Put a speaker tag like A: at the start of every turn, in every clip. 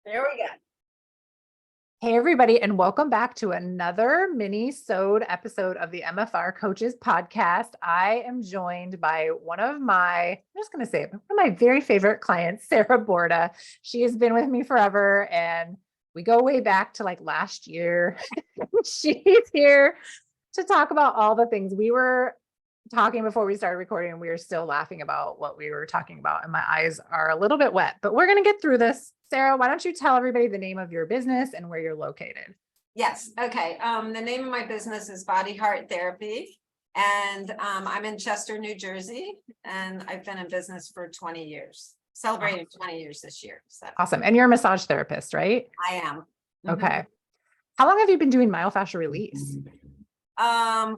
A: There we go.
B: Hey, everybody, and welcome back to another Minisode episode of the MFR Coaches Podcast. I am joined by I'm just going to say it, one of my very favorite clients, Sarah Borda. She has been with me forever, and we go way back to like last year. She's here to talk about all the things we were talking before we started recording, and we are still laughing about what we were talking about, and my eyes are a little bit wet, but we're going to get through this. Sarah, why don't you tell everybody the name of your business and where you're located?
A: Yes. Okay. The name of my business is Body Heart Therapy, and I'm in Chester, New Jersey, and I've been in business for 20 years, celebrating 20 years this year. So
B: Awesome. And you're a massage therapist, right?
A: I am.
B: Okay. How long have you been doing myofascial release?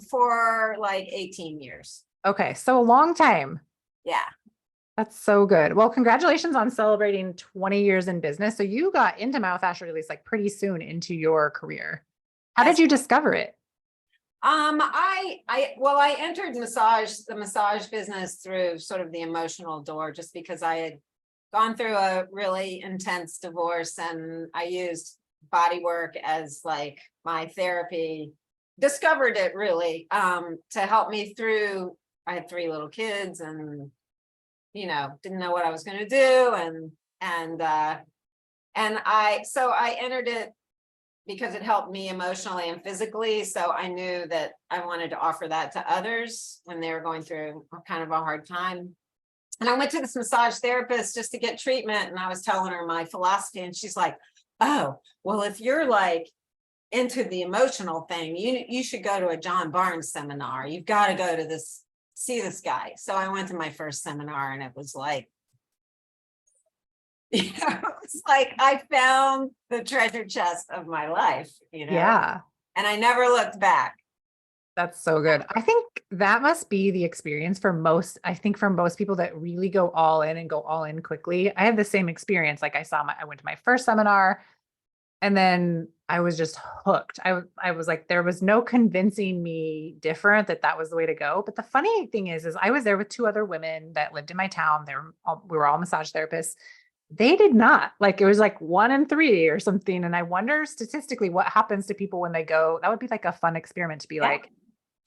A: For like 18 years.
B: Okay. So a long time.
A: Yeah.
B: That's so good. Well, congratulations on celebrating 20 years in business. So you got into myofascial release like pretty soon into your career. How did you discover it?
A: I entered the massage business through sort of the emotional door, just because I had gone through a really intense divorce and I used body work as like my therapy, discovered it really, to help me through. I had 3 little kids and didn't know what I was going to do. So I entered it because it helped me emotionally and physically. So I knew that I wanted to offer that to others when they were going through kind of a hard time. And I went to this massage therapist just to get treatment. And I was telling her my philosophy, and she's like, oh, well, if you're like into the emotional thing, you should go to a John Barnes seminar. You've got to go to see this guy. So I went to my first seminar, and it was like, it's like I found the treasure chest of my life,
B: Yeah.
A: and I never looked back.
B: That's so good. I think that must be the experience for most people that really go all in and go all in quickly. I had the same experience. Like I went to my first seminar, and then I was just hooked. I was like, there was no convincing me different that was the way to go. But the funny thing is I was there with 2 other women that lived in my town. We were all massage therapists. They did not. Like, it was like 1 in 3 or something. And I wonder statistically what happens to people when they go. That would be like a fun experiment to be like,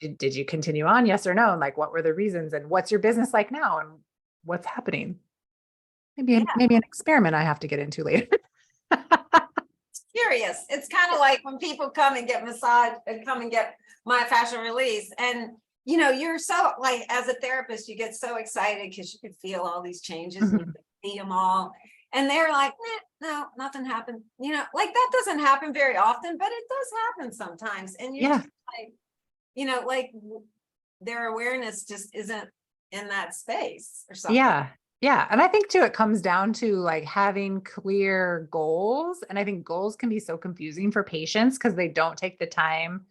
B: did you continue on? Yes or no? And like, what were the reasons? And what's your business like now? And what's happening? Maybe an experiment I have to get into later.
A: Curious. It's kind of like when people come and get massage and come and get myofascial release, and you're so, like, as a therapist, you get so excited because you can feel all these changes and you can see them all, and they're like, no, nothing happened. Like, that doesn't happen very often, but it does happen sometimes. And you're just like, like their awareness just isn't in that space or something.
B: Yeah. And I think too, it comes down to like having clear goals. And I think goals can be so confusing for patients because they don't take the time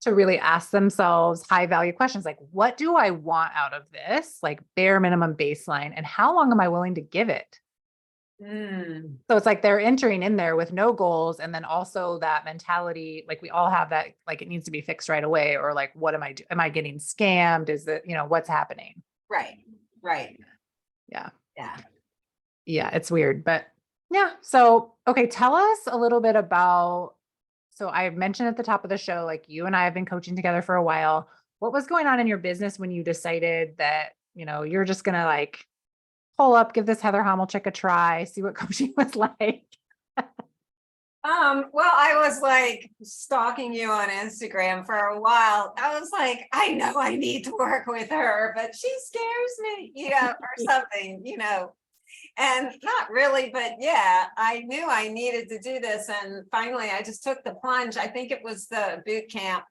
B: to really ask themselves high value questions. Like, what do I want out of this? Like, bare minimum baseline, and how long am I willing to give it? So it's like they're entering in there with no goals. And then also that mentality, like we all have that, like it needs to be fixed right away. Or like, what am I doing? Am I getting scammed? Is it, what's happening?
A: Right.
B: Yeah, it's weird, but yeah. So, okay, tell us a little bit about, so I mentioned at the top of the show, like you and I have been coaching together for a while. What was going on in your business when you decided that, you're just going to like pull up, give this Heather Hommelchick a try, see what coaching was like?
A: Well, I was like stalking you on Instagram for a while. I was like, I know I need to work with her, but she scares me, or something, and not really, but yeah, I knew I needed to do this. And finally, I just took the plunge. I think it was the boot camp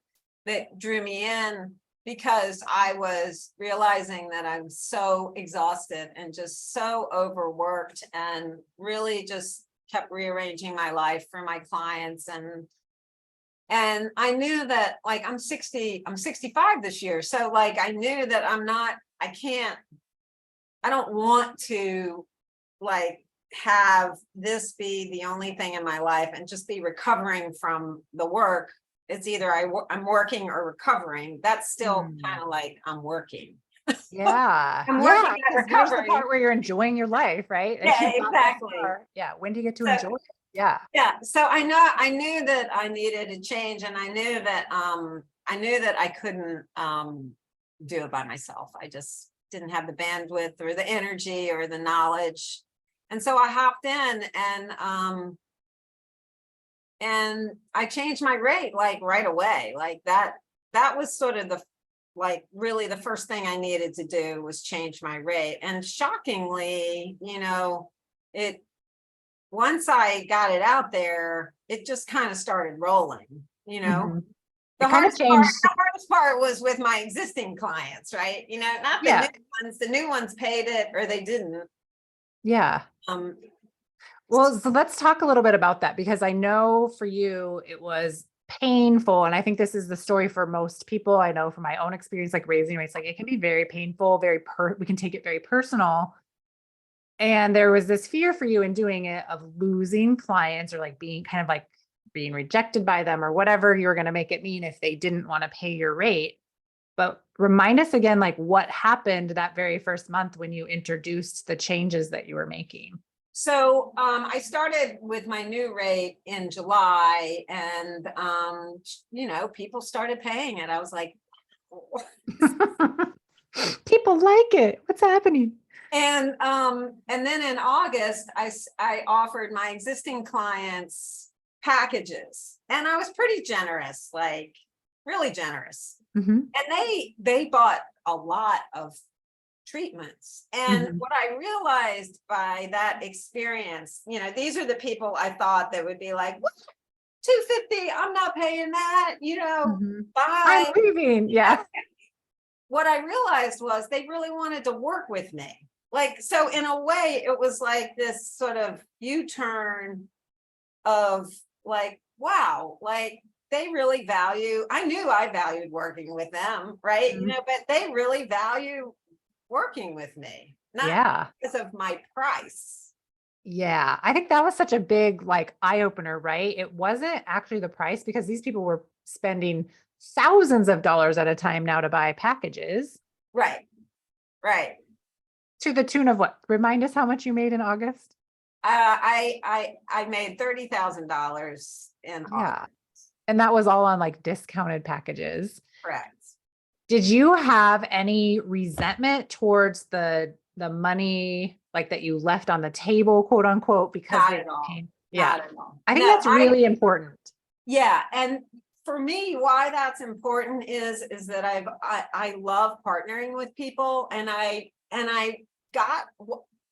A: that drew me in, because I was realizing that I'm so exhausted and just so overworked, and really just kept rearranging my life for my clients. And I knew that, like, I'm 65 this year. So like, I knew that I don't want to like have this be the only thing in my life and just be recovering from the work. It's either I'm working or recovering. That's still kind of like I'm working.
B: Yeah.
A: I'm working and
B: There's the
A: recovering.
B: part where you're enjoying your life, right?
A: Yeah, exactly.
B: Yeah. When do you get to enjoy it? Yeah.
A: Yeah. So I knew that I needed to change, and I knew that I couldn't do it by myself. I just didn't have the bandwidth or the energy or the knowledge. And so I hopped in, and I changed my rate like right away. Like that was sort of the like really the first thing I needed to do was change my rate. And shockingly, it once I got it out there, it just kind of started rolling.
B: Mhm.
A: The
B: It kind of
A: hardest part,
B: changed.
A: the hardest part was with my existing clients, right? Not the new
B: Yeah.
A: ones. The new ones paid it or they didn't.
B: Yeah.
A: Um,
B: Well, so let's talk a little bit about that, because I know for you it was painful. And I think this is the story for most people. I know from my own experience, like raising rates, like it can be very painful, we can take it very personal. And there was this fear for you in doing it of losing clients, or like being kind of like being rejected by them, or whatever you were going to make it mean if they didn't want to pay your rate. But remind us again, like what happened that very first month when you introduced the changes that you were making.
A: so I started with my new rate in July, and people started paying it. I was like,
B: People like it. What's happening?
A: and then in August, I offered my existing clients packages, and I was pretty generous, like really generous.
B: Mhm.
A: And they bought a lot of treatments. And
B: Mhm.
A: what I realized by that experience, these are the people I thought that would be like, what? 250, I'm not paying that,
B: Mhm. I'm
A: bye.
B: leaving. Yeah.
A: What I realized was they really wanted to work with me. Like, so in a way, it was like this sort of U-turn of like, wow, like they really value, I knew I valued working with them, right?
B: Mhm.
A: But they really value working with me, not
B: Yeah.
A: because of my price.
B: Yeah. I think that was such a big like eye opener, right? It wasn't actually the price, because these people were spending thousands of dollars at a time now to buy packages,
A: Right, right.
B: to the tune of what? Remind us how much you made in August.
A: I made $30,000 in
B: Yeah.
A: August.
B: And that was all on like discounted packages.
A: Correct.
B: Did you have any resentment towards the money like that you left on the table, quote unquote, because
A: Not
B: they
A: at
B: were
A: all.
B: paying? Yeah.
A: Not at all.
B: I think
A: No,
B: that's really important.
A: yeah. And for me, why that's important is that I love partnering with people, and I got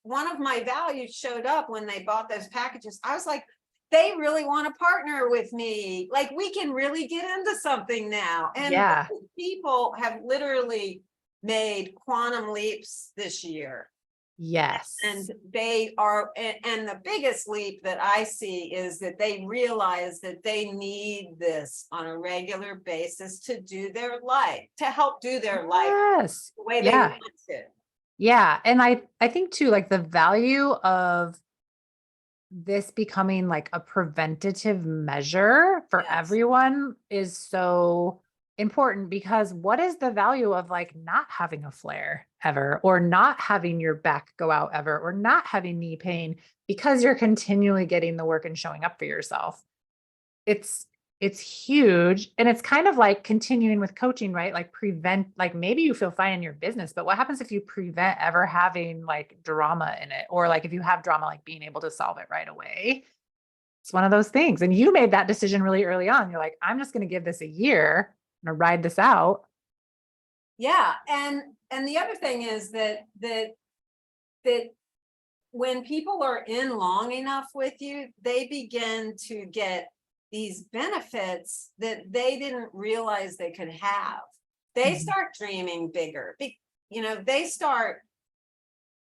A: one of my values showed up when they bought those packages. I was like, they really want to partner with me. Like we can really get into something now. And
B: Yeah.
A: people have literally made quantum leaps this year. And
B: Yes.
A: they are, and the biggest leap that I see is that they realize that they need this on a regular basis to do their life, to help do their life
B: Yes.
A: the way they
B: Yeah.
A: want to.
B: Yeah. And I think too, like the value of this becoming like a preventative measure for
A: Yes.
B: everyone is so important, because what is the value of like not having a flare ever, or not having your back go out ever, or not having knee pain, because you're continually getting the work and showing up for yourself? It's it's huge. And it's kind of like continuing with coaching, right? Like prevent, like maybe you feel fine in your business, but what happens if you prevent ever having like drama in it? Or like if you have drama, like being able to solve it right away. It's one of those things. And you made that decision really early on. You're like, I'm just going to give this a year. I'm going to ride this out.
A: Yeah. And the other thing is that when people are in long enough with you, they begin to get these benefits that they didn't realize they could have. They
B: Mhm.
A: start dreaming bigger. They start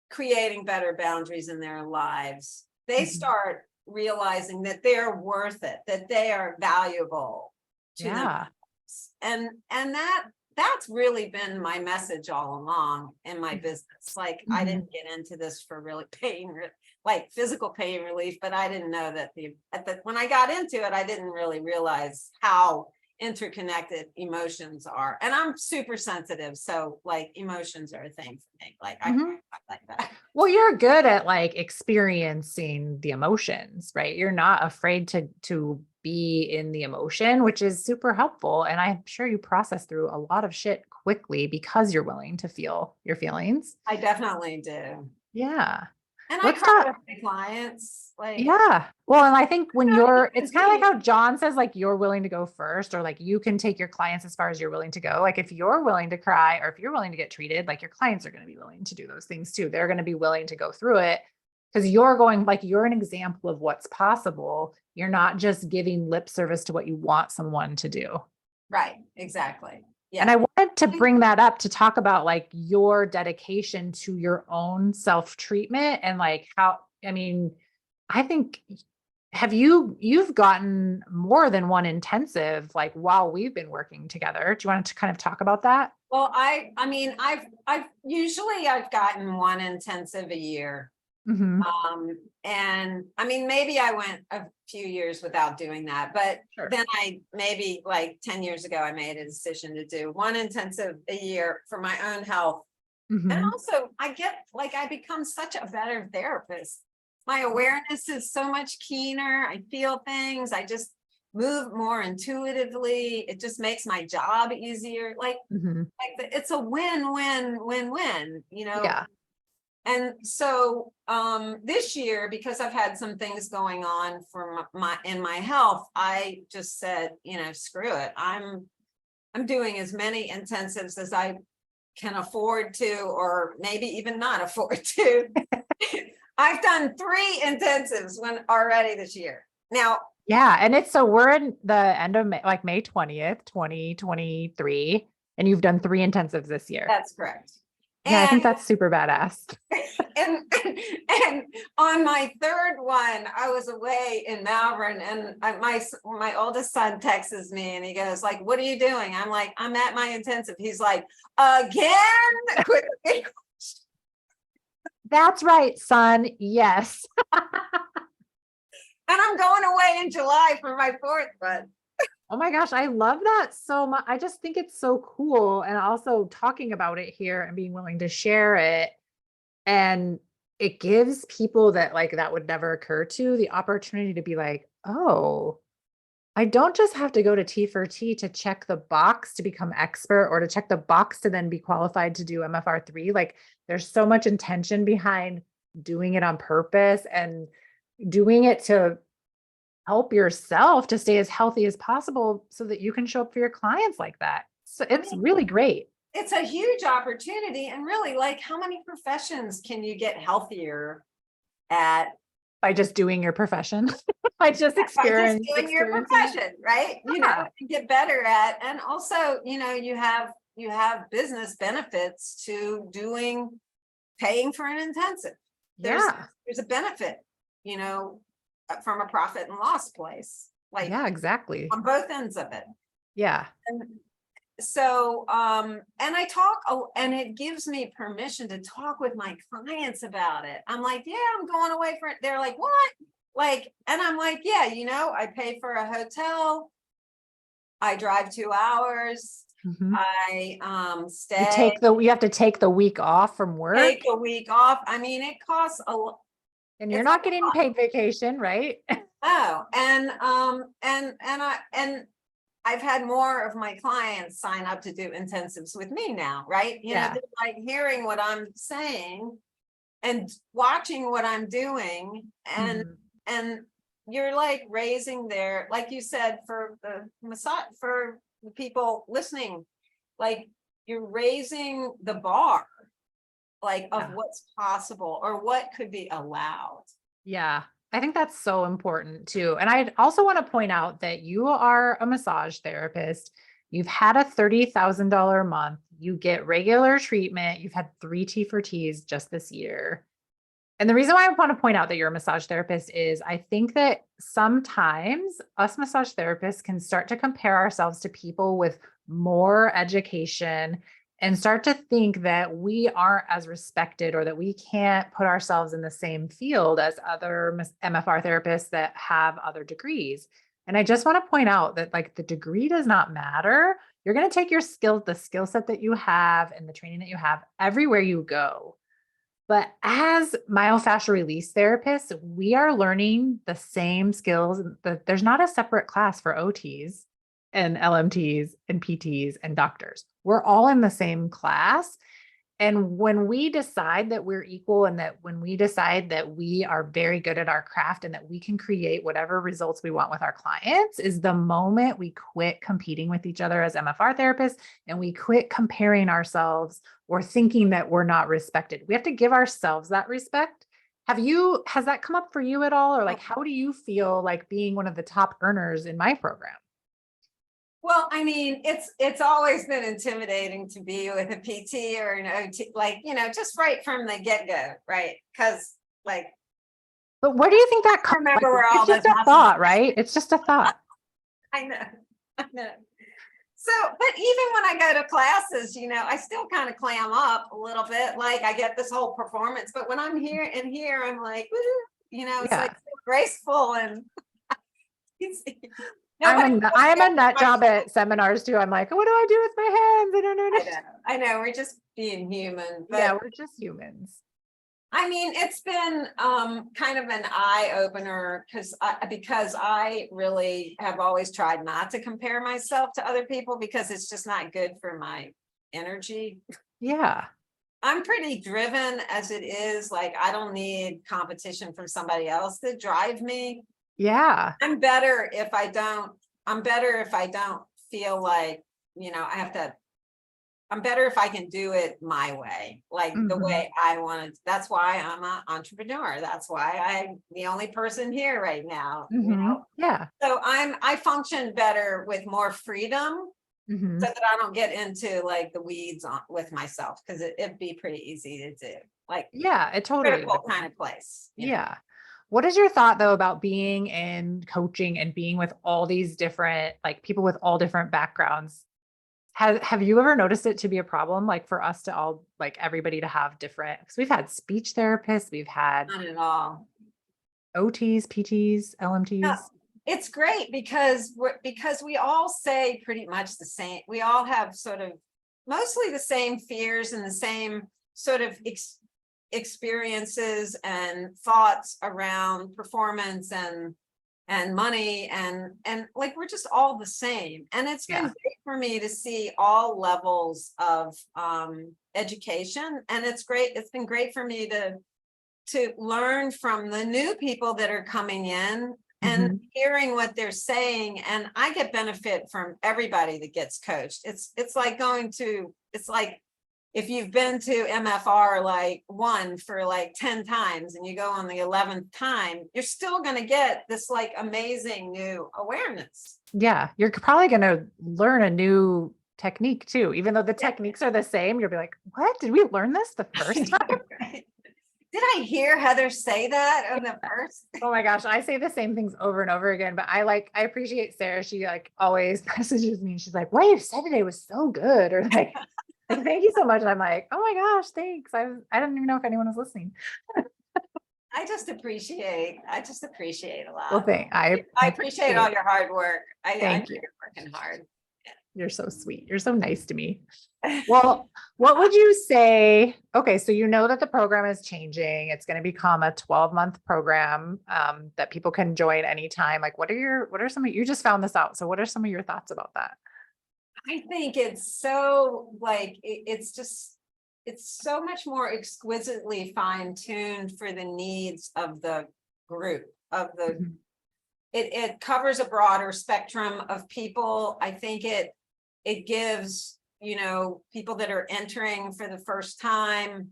A: creating better boundaries in their lives. They
B: Mhm.
A: start realizing that they're worth it, that they are valuable to them.
B: Yeah.
A: And that's really been my message all along in my business. Like I
B: Mhm.
A: didn't get into this for really like physical pain relief, but I didn't know that when I got into it, I didn't really realize how interconnected emotions are. And I'm super sensitive. So like emotions are a thing for me. Like I like that.
B: Well, you're good at like experiencing the emotions, right? You're not afraid to be in the emotion, which is super helpful. And I'm sure you process through a lot of shit quickly because you're willing to feel your feelings.
A: I definitely do.
B: Yeah.
A: And I
B: Let's
A: cry
B: talk.
A: with my clients. Like,
B: Yeah. Well, and I think when
A: you know, you
B: it's
A: can
B: kind of like
A: see.
B: how John says, like, you're willing to go first, or like you can take your clients as far as you're willing to go. Like, if you're willing to cry or if you're willing to get treated, like your clients are going to be willing to do those things too. They're going to be willing to go through it because you're going, like, you're an example of what's possible. You're not just giving lip service to what you want someone to do.
A: Right. Exactly.
B: And I
A: Yeah.
B: wanted to bring that up to talk about like your dedication to your own self-treatment and like how, I mean, I think you've gotten more than one intensive like while we've been working together. Do you want to kind of talk about that?
A: Well, I mean, I've usually I've gotten one intensive a year.
B: Mm-hmm.
A: And I mean, maybe I went a few years without doing that, but
B: Sure.
A: then I maybe like 10 years ago, I made a decision to do one intensive a year for my own health. And
B: Mm-hmm.
A: also I get like, I become such a better therapist. My awareness is so much keener. I feel things. I just move more intuitively. It just makes my job easier.
B: Mm-hmm.
A: It's a win, you know?
B: Yeah.
A: And so this year, because I've had some things going on for my health, I just said, you know, screw it. I'm doing as many intensives as I can afford to, or maybe even not afford to. I've done 3 intensives already this year. Now,
B: Yeah. And we're in the end of May, like May 20th, 2023, and you've done 3 intensives this year.
A: that's correct.
B: Yeah, I think
A: And
B: that's super badass.
A: and and on my 3rd one, I was away in Malvern, and my oldest son texts me, and he goes like, "What are you doing?" I'm like, "I'm at my intensive." He's like, "Again?"
B: That's right, son. Yes.
A: And I'm going away in July for my 4th one.
B: Oh my gosh, I love that so much. I just think it's so cool. And also talking about it here and being willing to share it. And it gives people that like that would never occur to the opportunity to be like, oh, I don't just have to go to T4T to check the box to become expert or to check the box to then be qualified to do MFR3. Like there's so much intention behind doing it on purpose and doing it to help yourself to stay as healthy as possible so that you can show up for your clients like that. So
A: I
B: it's
A: mean,
B: really great.
A: it's a huge opportunity, and really, like, how many professions can you get healthier at
B: By just doing your profession, by just
A: by just doing your
B: experiencing it.
A: profession, right? You know,
B: Yeah.
A: and get better at, and also, you know, you have business benefits to paying for an intensive. There's
B: Yeah.
A: there's a benefit, you know, from a profit and loss place, like
B: Yeah, exactly.
A: on both ends of it.
B: Yeah.
A: And so and and it gives me permission to talk with my clients about it. I'm like, yeah, I'm going away for it. They're like, what? Like, and I'm like, yeah, you know, I pay for a hotel, I drive 2 hours,
B: Mhm.
A: I stay,
B: You have to take the week off from work
A: take a week off. I mean, it costs a lot.
B: and you're
A: It's
B: not
A: a
B: getting
A: lot.
B: paid vacation, right?
A: Oh, and I've had more of my clients sign up to do intensives with me now, right? You know,
B: Yeah.
A: they're like hearing what I'm saying and watching what I'm doing,
B: Mhm.
A: and you're like raising their, like you said, for the massage, for the people listening, like you're raising the bar, like of
B: Yeah.
A: what's possible or what could be allowed.
B: Yeah. I think that's so important too. And I also want to point out that you are a massage therapist. You've had a $30,000 a month. You get regular treatment. You've had 3 T4Ts just this year. And the reason why I want to point out that you're a massage therapist is I think that sometimes us massage therapists can start to compare ourselves to people with more education and start to think that we aren't as respected or that we can't put ourselves in the same field as other MFR therapists that have other degrees. And I just want to point out that like the degree does not matter. You're going to take your skills, the skill set that you have and the training that you have everywhere you go. But as myofascial release therapists, we are learning the same skills. There's not a separate class for OTs and LMTs and PTs and doctors. We're all in the same class. And when we decide that we're equal and that when we decide that we are very good at our craft and that we can create whatever results we want with our clients is the moment we quit competing with each other as MFR therapists and we quit comparing ourselves or thinking that we're not respected. We have to give ourselves that respect. Has that come up for you at all? Or like, how do you feel like being one of the top earners in my program?
A: Well, I mean, it's always been intimidating to be with a PT or an OT, like, just right from the get-go, right? Because like,
B: But where do you think that comes from?
A: remember where all
B: It's just
A: those
B: a thought, right? It's just a thought.
A: I know, I know. So, but even when I go to classes, I still kind of clam up a little bit, like I get this whole performance, but when I'm here, I'm like, woo, it's like so graceful and it's,
B: I'm a nut job at seminars too. I'm like, what do I do with my hands? I don't know.
A: I know, we're just being human, but
B: yeah, we're just humans.
A: I mean, it's been kind of an eye opener because I really have always tried not to compare myself to other people because it's just not good for my energy.
B: Yeah.
A: I'm pretty driven as it is. Like, I don't need competition from somebody else to drive me.
B: Yeah.
A: I'm better if I don't feel like, I'm better if I can do it my way, like the way I want it. That's why I'm an entrepreneur. That's why I'm the only person here right now.
B: Yeah.
A: So I function better with more freedom so that I don't get into like the weeds with myself because it'd be pretty easy to do. Like,
B: yeah, it totally
A: critical kind of place.
B: Yeah. What is your thought though about being in coaching and being with all these different like people with all different backgrounds? Have you ever noticed it to be a problem? Like for us to all like everybody to have different, because we've had speech therapists, we've had
A: Not at all.
B: OTs, PTs, LMTs.
A: Yeah, it's great because we all say pretty much the same. We all have sort of mostly the same fears and the same sort of experiences and thoughts around performance and money and like we're just all the same. And it's been great for me to see all levels of education. And it's been great for me to learn from the new people that are coming in and hearing what they're saying. And I get benefit from everybody that gets coached. It's like if you've been to MFR like one for like 10 times and you go on the 11th time, you're still going to get this like amazing new awareness.
B: Yeah. You're probably going to learn a new technique too, even though the techniques are the same. You'll be like, what? Did we learn this the first time?
A: Right. Did I hear Heather say that on the first?
B: Oh my gosh. I say the same things over and over again, but I appreciate Sarah. She like always messages me and she's like, what you said today was so good. Or like, thank you so much. And I'm like, oh my gosh, thanks. I didn't even know if anyone was listening.
A: I just appreciate a lot.
B: Well,
A: I appreciate all your hard work. I know you're working hard.
B: You're so sweet. You're so nice to me. Well, what would you say? Okay. So you know that the program is changing. It's going to become a 12-month program that people can join anytime. Like, what are some of, you just found this out. So what are some of your thoughts about that?
A: I think it's so like, it's so much more exquisitely fine-tuned for the needs of the group it covers a broader spectrum of people. I think it gives, people that are entering for the first time,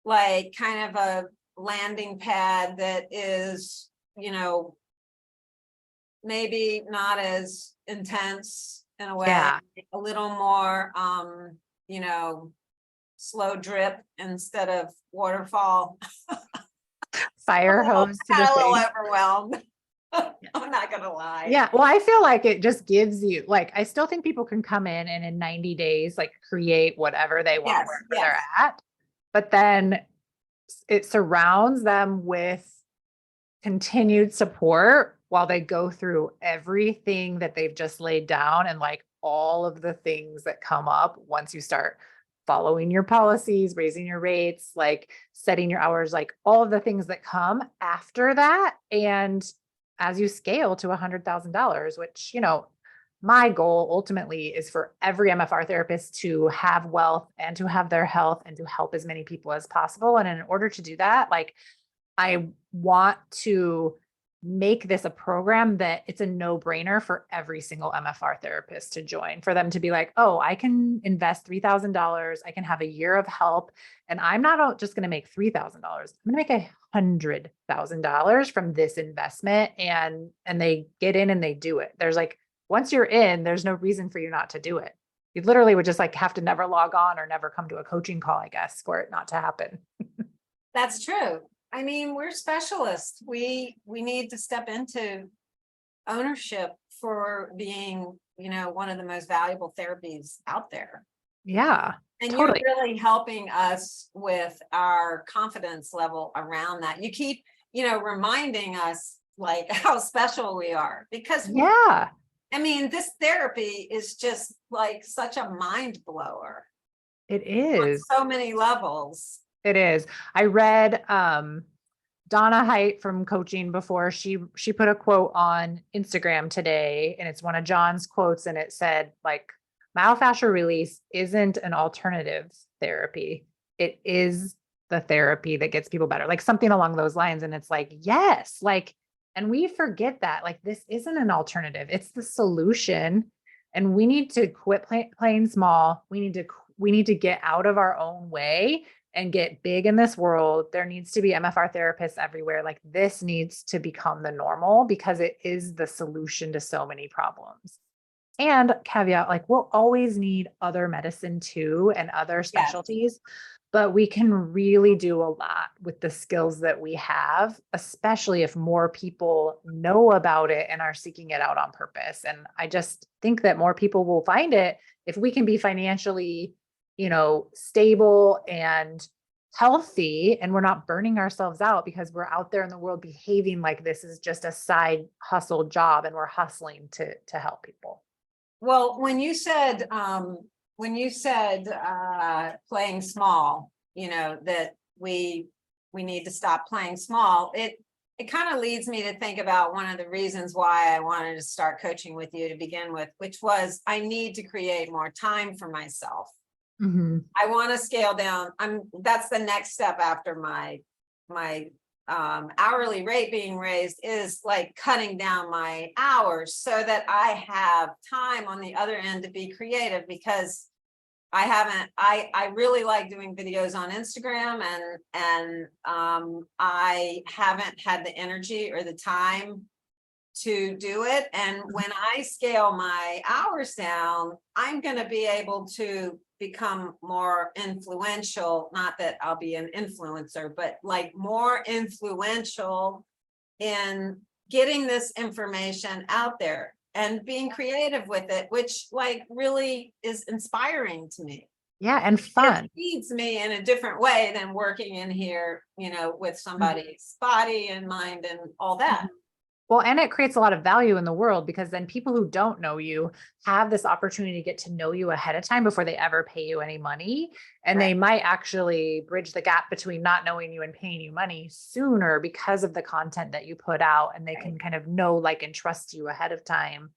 A: like kind of a landing pad that is, maybe not as intense in a way, a little more, slow drip instead of waterfall.
B: Fire hose to the
A: a little
B: face.
A: overwhelmed. I'm not gonna lie.
B: Yeah. Well, I feel like it just gives you like, I still think people can come in and in 90 days, like create whatever they want wherever they're at, but then it surrounds them with continued support while they go through everything that they've just laid down and like all of the things that come up once you start following your policies, raising your rates, like setting your hours, like all of the things that come after that. And as you scale to $100,000, which, my goal ultimately is for every MFR therapist to have wealth and to have their health and to help as many people as possible. And in order to do that, like I want to make this a program that it's a no-brainer for every single MFR therapist to join, for them to be like, oh, I can invest $3,000. I can have a year of help. And I'm not just going to make $3,000. I'm going to make $100,000 from this investment. And they get in and they do it. There's like, once you're in, there's no reason for you not to do it. You literally would just like have to never log on or never come to a coaching call, I guess, for it not to happen.
A: That's true. I mean, we're specialists. We need to step into ownership for being, one of the most valuable therapies out there.
B: Yeah.
A: And
B: totally.
A: you're really helping us with our confidence level around that. You keep, reminding us like how special we are, because
B: yeah,
A: I mean, this therapy is just like such a mind blower.
B: it is.
A: On so many levels.
B: It is. I read Donna Height from coaching before. She put a quote on Instagram today, and it's one of John's quotes, and it said like, myofascial release isn't an alternative therapy. It is the therapy that gets people better, like something along those lines. And it's like, yes, like, and we forget that like this isn't an alternative, it's the solution. And we need to quit playing small. We need to get out of our own way and get big in this world. There needs to be MFR therapists everywhere. Like this needs to become the normal because it is the solution to so many problems. And caveat, like we'll always need other medicine too and other specialties, but we can really do a lot with the skills that we have, especially if more people know about it and are seeking it out on purpose. And I just think that more people will find it if we can be financially, stable and healthy, and we're not burning ourselves out because we're out there in the world behaving like this is just a side hustle job and we're hustling to help people.
A: Well, when you said playing small, that we need to stop playing small, it kind of leads me to think about one of the reasons why I wanted to start coaching with you to begin with, which was I need to create more time for myself.
B: Mm-hmm.
A: I want to scale down. That's the next step after my hourly rate being raised, is like cutting down my hours so that I have time on the other end to be creative, because I really like doing videos on Instagram, and I haven't had the energy or the time to do it. And when I scale my hours down, I'm going to be able to become more influential. Not that I'll be an influencer, but like more influential in getting this information out there and being creative with it, which like really is inspiring to me.
B: Yeah. And fun.
A: It feeds me in a different way than working in here, with somebody's body and mind and all that.
B: Well, and it creates a lot of value in the world, because then people who don't know you have this opportunity to get to know you ahead of time before they ever pay you any money. And They might actually bridge the gap between not knowing you and paying you money sooner because of the content that you put out, and they can kind of know, like, and trust you ahead of time.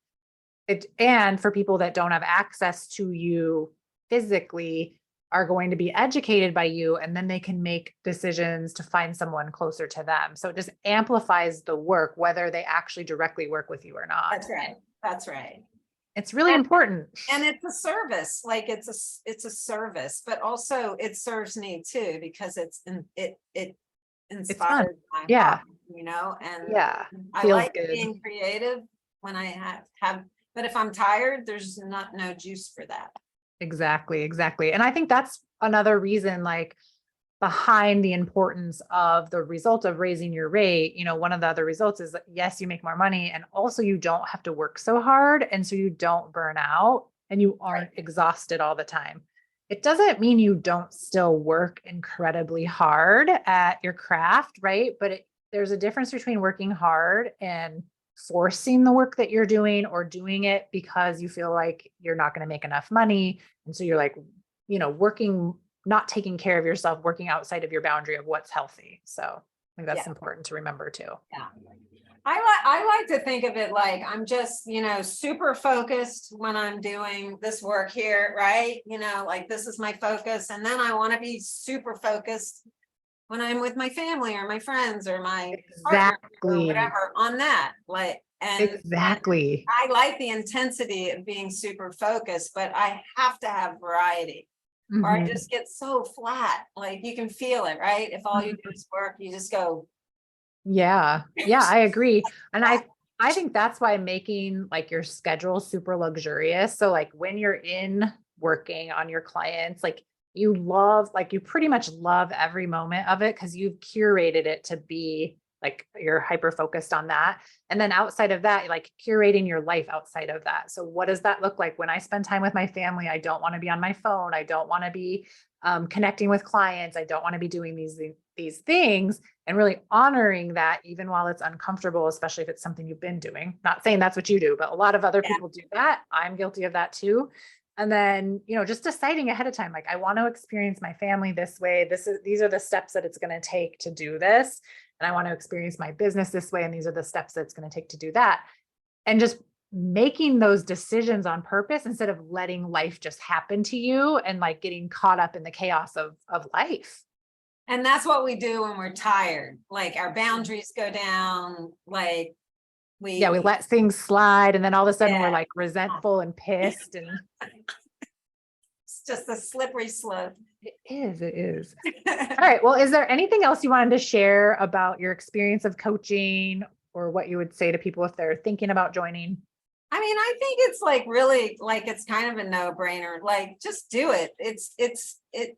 B: And for people that don't have access to you physically, are going to be educated by you, and then they can make decisions to find someone closer to them. So it just amplifies the work, whether they actually directly work with you or not.
A: That's right.
B: It's really important.
A: And it's a service, like it's a service, but also it serves me too, because it inspires my heart, and I like being creative when I have, but if I'm tired, there's no juice for that.
B: Exactly. And I think that's another reason, like, behind the importance of the result of raising your rate. One of the other results is that, yes, you make more money, and also you don't have to work so hard. And so you don't burn out and you aren't exhausted all the time. It doesn't mean you don't still work incredibly hard at your craft, right? But there's a difference between working hard and forcing the work that you're doing or doing it because you feel like you're not going to make enough money. And so you're like, working, not taking care of yourself, working outside of your boundary of what's healthy. So I think that's
A: Yeah.
B: important to remember too.
A: Yeah. I like to think of it like I'm just, super focused when I'm doing this work here, right? Like this is my focus. And then I want to be super focused when I'm with my family or my friends or my partner or
B: Exactly.
A: whatever on that.
B: Exactly.
A: I like the intensity of being super focused, but I have to have variety or I
B: Mhm.
A: just get so flat. Like you can feel it, right? If all you do is work, you just go.
B: Yeah. Yeah, I agree. And I think that's why making like your schedule super luxurious. So like when you're in working on your clients, like you pretty much love every moment of it because you've curated it to be like you're hyper focused on that. And then outside of that, like curating your life outside of that. So what does that look like when I spend time with my family? I don't want to be on my phone. I don't want to be connecting with clients. I don't want to be doing these things, and really honoring that even while it's uncomfortable, especially if it's something you've been doing. Not saying that's what you do, but a lot of other people do that. I'm guilty of that too. And then, just deciding ahead of time, like I want to experience my family this way. These are the steps that it's going to take to do this. And I want to experience my business this way. And these are the steps that it's going to take to do that. And just making those decisions on purpose instead of letting life just happen to you and like getting caught up in the chaos of life.
A: And that's what we do when we're tired. Like our boundaries go down. Like
B: We let things slide. And then all of a sudden we're
A: Yeah.
B: like resentful and pissed. And
A: It's just a slippery slope.
B: it is. All right. Well, is there anything else you wanted to share about your experience of coaching or what you would say to people if they're thinking about joining?
A: I mean, I think it's like really like it's kind of a no-brainer. Like just do it.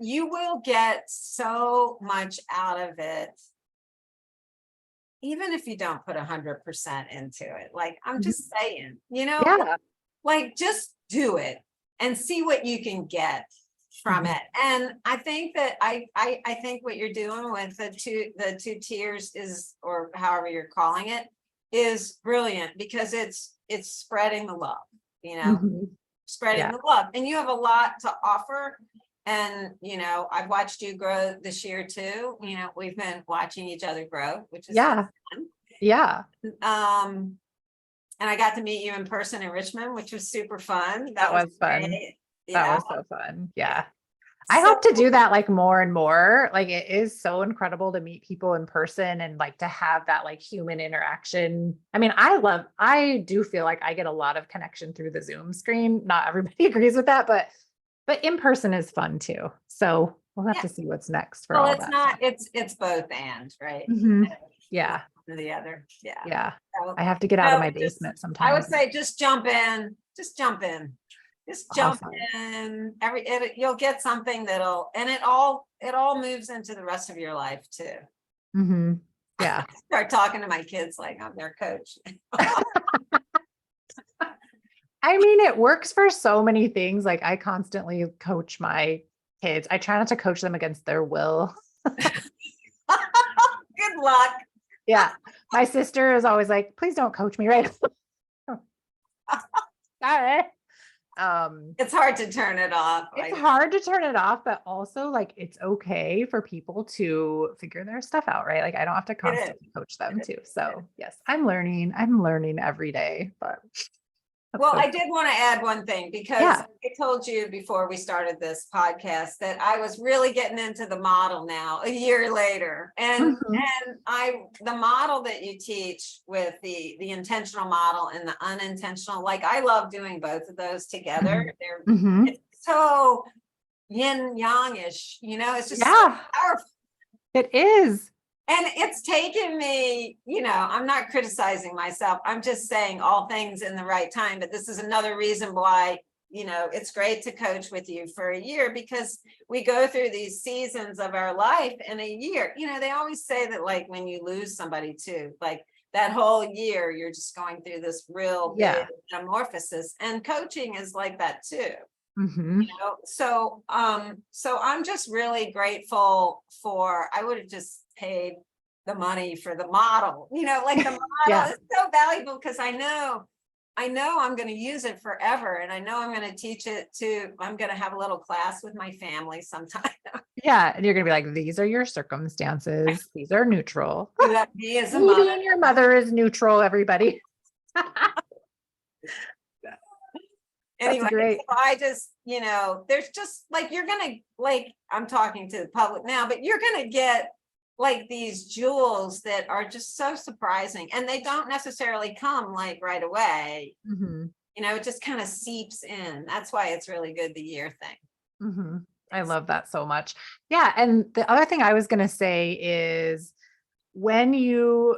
A: You will get so much out of it. Even if you don't put 100% into it. Like I'm just saying,
B: Yeah.
A: like just do it and see what you can get from it. And I think that I think what you're doing with the two tiers is, or however you're calling it, is brilliant because it's spreading the love, spreading
B: Yeah.
A: the love. And you have a lot to offer. And I've watched you grow this year too. We've been watching each other grow, which is
B: Yeah.
A: fun.
B: Yeah.
A: And I got to meet you in person in Richmond, which was super fun.
B: That was fun.
A: Great.
B: That
A: Yeah.
B: was so fun. Yeah. I
A: So
B: hope to do that like more and more. Like it is so incredible to meet people in person and like to have that like human interaction. I mean, I do feel like I get a lot of connection through the Zoom screen. Not everybody agrees with that, but in person is fun too. So we'll have to see what's next for all
A: it's
B: that.
A: not, it's both and, right?
B: Yeah.
A: One or the other. Yeah.
B: Yeah.
A: So,
B: I have to get out of my basement sometimes.
A: I would say just jump in. Just jump in. Just jump
B: Awesome.
A: in. You'll get something and it all moves into the rest of your life too.
B: Yeah.
A: Start talking to my kids like I'm their coach.
B: I mean, it works for so many things. Like I constantly coach my kids. I try not to coach them against their will.
A: Good luck.
B: Yeah. My sister is always like, please don't coach me, right? Got it.
A: It's hard to turn it off.
B: It's hard to turn it off, but also like it's okay for people to figure their stuff out, right? Like I don't have to constantly coach them too. So yes, I'm learning every day, but
A: well, I did want to add one thing because I told you before we started this podcast that I was really getting into the model now a year later. And the model that you teach with the intentional model and the unintentional, like I love doing both of those together. It's so yin yang-ish, it's just so powerful.
B: It is.
A: And it's taken me, I'm not criticizing myself. I'm just saying all things in the right time. But this is another reason why, it's great to coach with you for a year because we go through these seasons of our life in a year. They always say that like when you lose somebody too, like that whole year, you're just going through this real big metamorphosis. And coaching is like that too. So I'm just really grateful I would have just paid the money for the model, like the model
B: Yeah.
A: is so valuable because I know I'm going to use it forever. And I know I'm going to teach it I'm going to have a little class with my family sometime.
B: Yeah. And you're going to be like, these are your circumstances. These are neutral.
A: That me as a
B: Me
A: mother.
B: being your mother is neutral, everybody. That's
A: Anyway,
B: great.
A: so I just, there's just like, you're going to, like, I'm talking to the public now, but you're going to get like these jewels that are just so surprising, and they don't necessarily come like right away.
B: Mm-hmm.
A: It just kind of seeps in. That's why it's really good, the year thing.
B: Mm-hmm. I love that so much. Yeah. And the other thing I was going to say is when you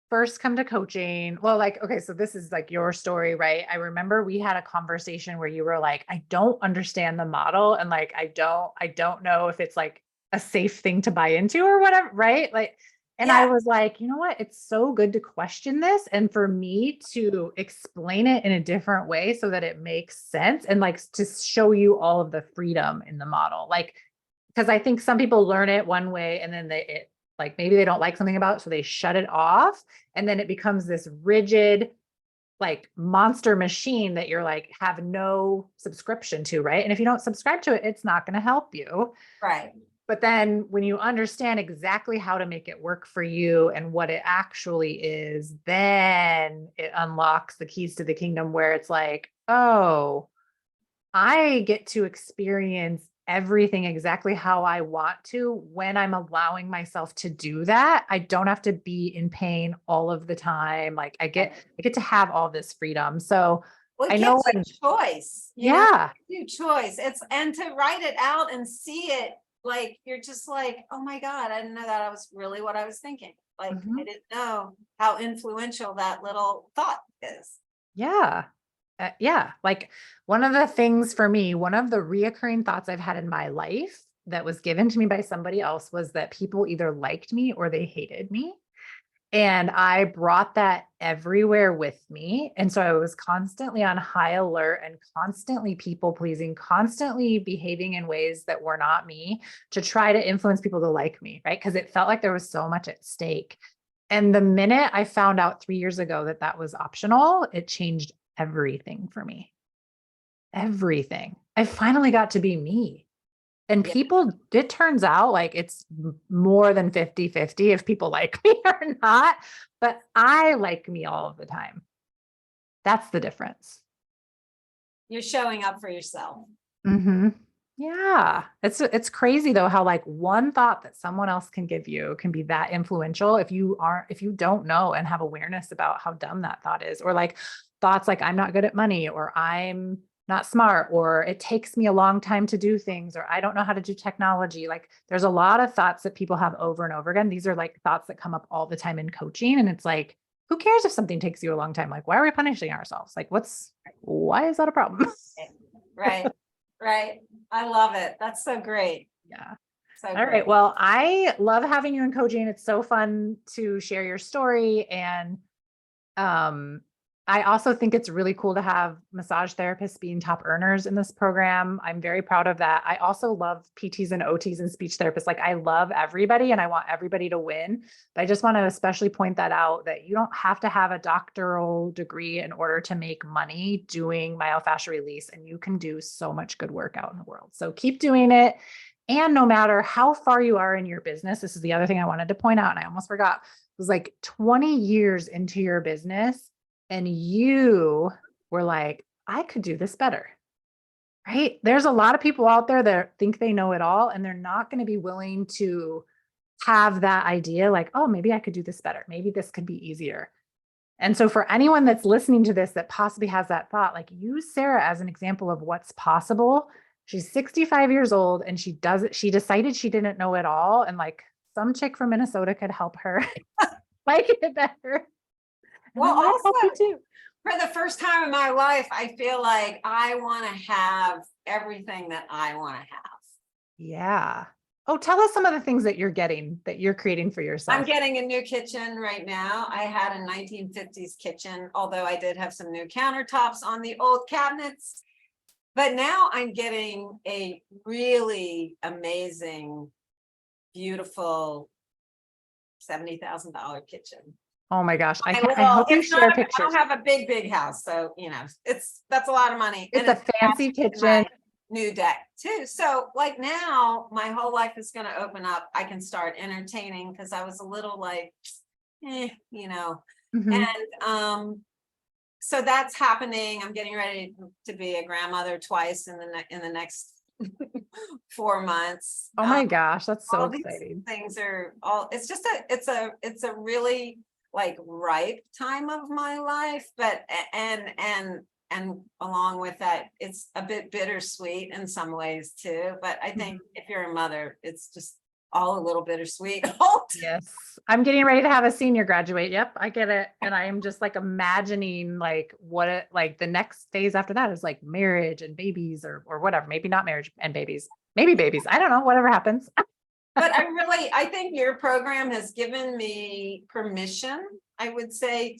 B: first come to coaching, well, like, okay, so this is like your story, right? I remember we had a conversation where you were like, I don't understand the model. And like, I don't know if it's like a safe thing to buy into or whatever, right? Like, and I
A: Yeah,
B: was like, you know what? It's so good to question this and for me to explain it in a different way so that it makes sense and like to show you all of the freedom in the model. Like, because I think some people learn it one way and then like maybe they don't like something about it, so they shut it off. And then it becomes this rigid, like monster machine that you're like, have no subscription to, right? And if you don't subscribe to it, it's not going to help you.
A: right.
B: But then when you understand exactly how to make it work for you and what it actually is, then it unlocks the keys to the kingdom where it's like, oh, I get to experience everything exactly how I want to when I'm allowing myself to do that. I don't have to be in pain all of the time. Like I get to have all this freedom. So
A: Well, it
B: I know
A: gives you
B: when,
A: choice,
B: yeah.
A: you choice. And to write it out and see it, like, you're just like, oh my God, I didn't know that was really what I was thinking. Like, I
B: Mhm.
A: didn't know how influential that little thought is.
B: Yeah. Yeah. Like one of the things for me, one of the reoccurring thoughts I've had in my life that was given to me by somebody else was that people either liked me or they hated me. And I brought that everywhere with me. And so I was constantly on high alert and constantly people pleasing, constantly behaving in ways that were not me to try to influence people to like me, right? Because it felt like there was so much at stake. And the minute I found out 3 years ago that that was optional, it changed everything for me. Everything. I finally got to be me. And
A: Yeah.
B: people, it turns out like it's more than 50-50 if people like me or not, but I like me all of the time. That's the difference.
A: You're showing up for yourself.
B: Mm-hmm. Yeah. It's crazy though, how like one thought that someone else can give you can be that influential if you don't know and have awareness about how dumb that thought is, or like thoughts like I'm not good at money, or I'm not smart, or it takes me a long time to do things, or I don't know how to do technology. Like there's a lot of thoughts that people have over and over again. These are like thoughts that come up all the time in coaching. And it's like, who cares if something takes you a long time? Like, why are we punishing ourselves? Like, why is that a problem?
A: Right. Right. I love it. That's so great.
B: Yeah.
A: So
B: All
A: great.
B: right. Well, I love having you in coaching. It's so fun to share your story. And um, I also think it's really cool to have massage therapists being top earners in this program. I'm very proud of that. I also love PTs and OTs and speech therapists. Like I love everybody and I want everybody to win. But I just want to especially point that out that you don't have to have a doctoral degree in order to make money doing myofascial release. And you can do so much good work out in the world. So keep doing it. And no matter how far you are in your business, this is the other thing I wanted to point out, and I almost forgot, was like 20 years into your business and you were like, I could do this better, right? There's a lot of people out there that think they know it all, and they're not going to be willing to have that idea like, oh, maybe I could do this better. Maybe this could be easier. And so for anyone that's listening to this that possibly has that thought, like use Sarah as an example of what's possible. She's 65 years old and she decided she didn't know it all. And like some chick from Minnesota could help her like it better. And
A: Well,
B: I might help you
A: also,
B: too.
A: for the first time in my life, I feel like I want to have everything that I want to have.
B: Yeah. Oh, tell us some of the things that you're creating for
A: I'm
B: yourself.
A: getting a new kitchen right now. I had a 1950s kitchen, although I did have some new countertops on the old cabinets. But now I'm getting a really amazing, beautiful $70,000 kitchen.
B: Oh my gosh. I
A: Well,
B: hope you
A: it's
B: share
A: not, I
B: pictures.
A: don't have a big house. So, that's a lot of money.
B: It's
A: And
B: a fancy kitchen.
A: my new deck too. So like now my whole life is going to open up. I can start entertaining because I was a little like,
B: Mhm.
A: and so that's happening. I'm getting ready to be a grandmother twice in the next 4 months.
B: Oh my gosh, that's so
A: All these
B: exciting.
A: things are all, it's a really like ripe time of my life, but and along with that, it's a bit bittersweet in some ways too. But I think if you're a mother, it's just all a little bittersweet.
B: Yes. I'm getting ready to have a senior graduate. Yep, I get it. And I am just like imagining like like the next phase after that is like marriage and babies or whatever. Maybe not marriage and babies. Maybe babies. I don't know, whatever happens.
A: But I think your program has given me permission, I would say,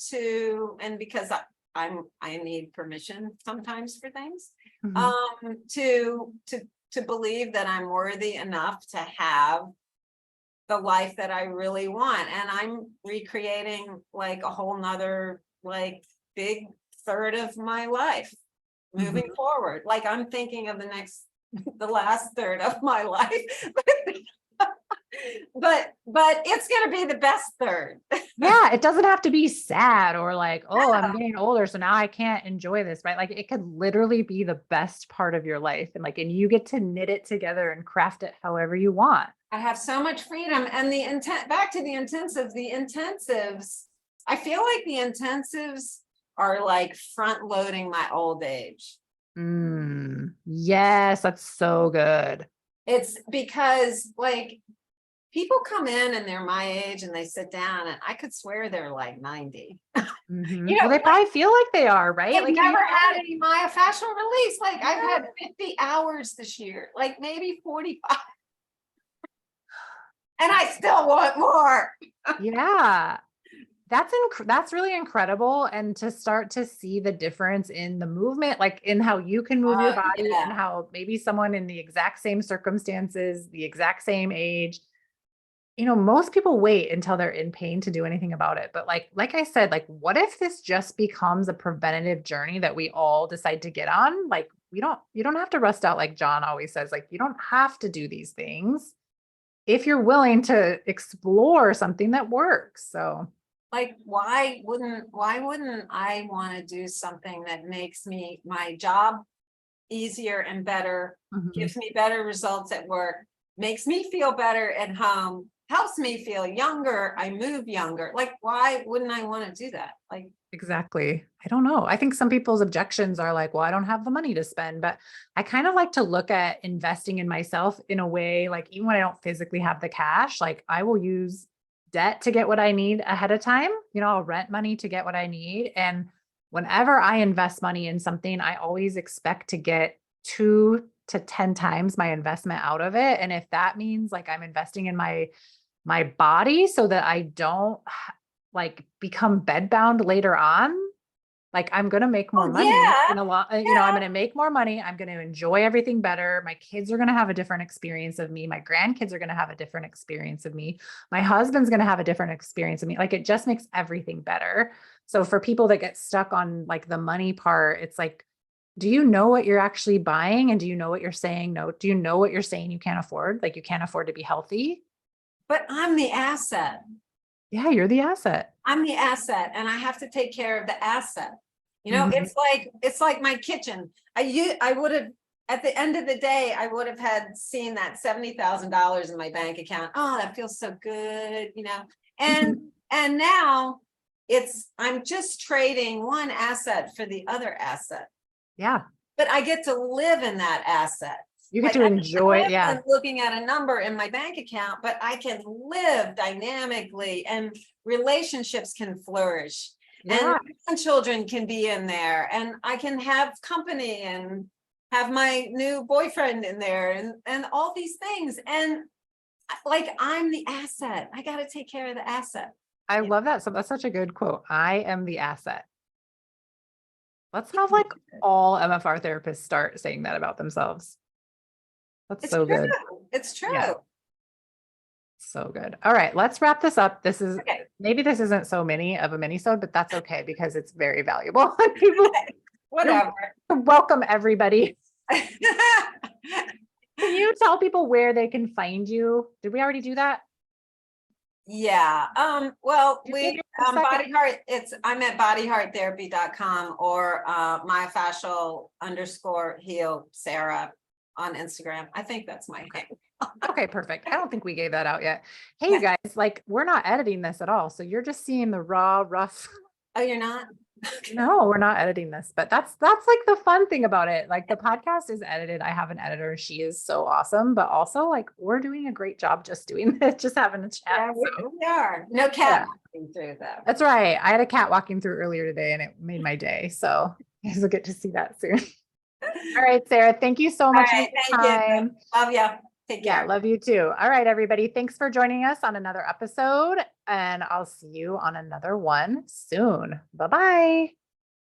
A: and because I need permission sometimes for things,
B: Mhm.
A: to believe that I'm worthy enough to have the life that I really want. And I'm recreating like a whole nother, like big third of my life moving forward. Like I'm thinking of the last third of my life. But it's going to be the best third.
B: Yeah, it doesn't have to be sad or like, oh, I'm getting older, so now I can't enjoy this, right? Like it could literally be the best part of your life. And you get to knit it together and craft it however you want.
A: I have so much freedom. And back to the intensives, I feel like the intensives are like front loading my old age.
B: Yes, that's so good.
A: It's because like people come in and they're my age and they sit down and I could swear they're like 90.
B: Well, they probably feel like they are, right?
A: I've
B: Like
A: never had any myofascial release. Like I've had 50 hours this year, like maybe 45. And I still want more.
B: yeah. That's really incredible. And to start to see the difference in the movement, like in how you can move your body
A: Yeah.
B: and how maybe someone in the exact same circumstances, the exact same age, most people wait until they're in pain to do anything about it. But like I said, like, what if this just becomes a preventative journey that we all decide to get on? Like, you don't have to rust out. Like John always says, like, you don't have to do these things if you're willing to explore something that works. So
A: Like why wouldn't I want to do something that makes my job easier and better, gives me better results at work, makes me feel better at home, helps me feel younger, I move younger. Like why wouldn't I want to do that? Like
B: exactly. I don't know. I think some people's objections are like, well, I don't have the money to spend, but I kind of like to look at investing in myself in a way, like even when I don't physically have the cash, like I will use debt to get what I need ahead of time. I'll rent money to get what I need. And whenever I invest money in something, I always expect to get 2 to 10 times my investment out of it. And if that means like I'm investing in my body so that I don't like become bedbound later on, like I'm going to make more money in a lot, I'm going to make more money. I'm going to enjoy everything better. My kids are going to have a different experience of me. My grandkids are going to have a different experience of me. My husband's going to have a different experience of me. Like it just makes everything better. So for people that get stuck on like the money part, it's like, do you know what you're actually buying? And do you know what you're saying? No. Do you know what you're saying you can't afford? Like you can't afford to be healthy.
A: but I'm the asset.
B: Yeah, you're the asset.
A: I'm the asset and I have to take care of the asset.
B: Mhm.
A: It's like my kitchen. I would have, at the end of the day, I would have had seen that $70,000 in my bank account. Oh, that feels so good, and now I'm just trading one asset for the other asset,
B: Yeah.
A: but I get to live in that asset.
B: You get
A: Like
B: to
A: I
B: enjoy it.
A: live
B: Yeah.
A: and looking at a number in my bank account, but I can live dynamically and relationships can flourish and
B: Yeah.
A: children can be in there and I can have company and have my new boyfriend in there and all these things. And like, I'm the asset. I got to take care of the asset.
B: I love that. So that's such a good quote. I am the asset. Let's have like all MFR therapists start saying that about themselves. That's
A: It's
B: so
A: true.
B: good.
A: It's true.
B: Yeah. So good. All right, let's wrap this up. This is
A: Okay.
B: maybe this isn't so mini of a mini-sode, but that's okay because it's very valuable. People,
A: Whatever.
B: welcome everybody. Can you tell people where they can find you? Did we already do that?
A: Yeah. Well,
B: You
A: we
B: gave your second-
A: Body Heart, I'm at bodyhearttherapy.com or myofascial _ heal Sarah on Instagram. I think that's my name.
B: Okay, perfect. I don't think we gave that out yet. Hey, you guys, like we're not editing this at all. So you're just seeing the raw, rough.
A: Oh, you're not?
B: No, we're not editing this, but that's like the fun thing about it. Like the podcast is edited. I have an editor. She is so awesome, but also like we're doing a great job just doing this, just having a chat.
A: Yeah,
B: So,
A: we are. No cat walking through though.
B: that's right. I had a cat walking through earlier today and it made my day. So you guys will get to see that soon. All right, Sarah, thank you so much.
A: All right,
B: for your
A: thank
B: time.
A: you. Love ya. Take
B: Yeah,
A: care.
B: love you too. All right, everybody. Thanks for joining us on another episode, and I'll see you on another one soon. Bye-bye.